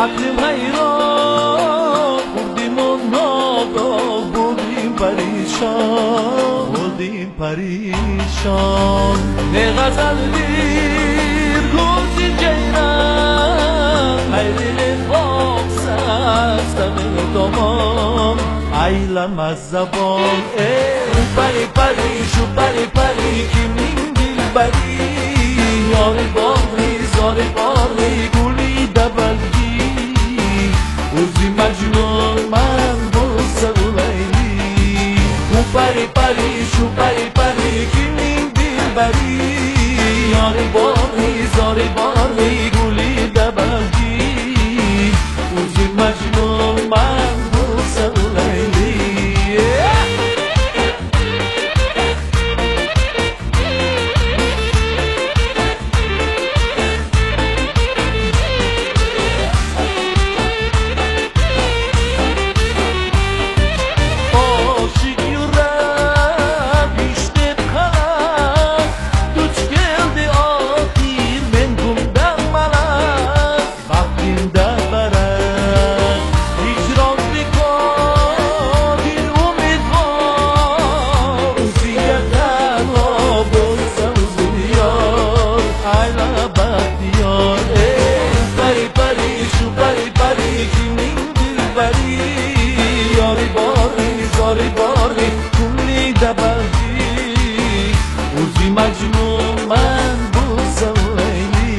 عقلم حیران بردیم و ناگاه بردیم پریشان نه غزل دیر روزی جیران حیرین باق سستم دامام ایلم از زبان پری پری شو پری پری kimin dilberi yari bari zari bari guli develgi uzi mecnun men bu sevleyli bu peri peri şu peri peri kimin dilberi yari bari zari bari guli develgi uzi mecnun men bu sevleyli مجنون من bu sevleyli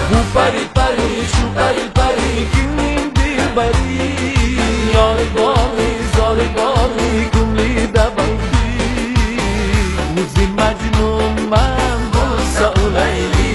bu pari pari şu pari pari kimin dilberi yari bari zari bari kumli develgi uzi mecnun man bu sevleyli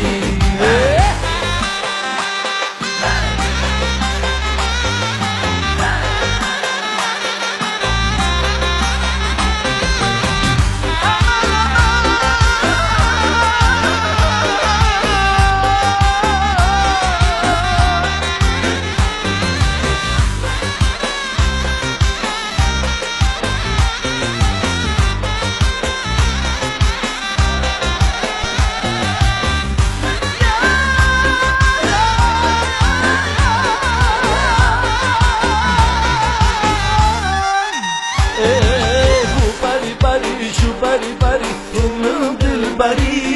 şu pari pari umum dilberi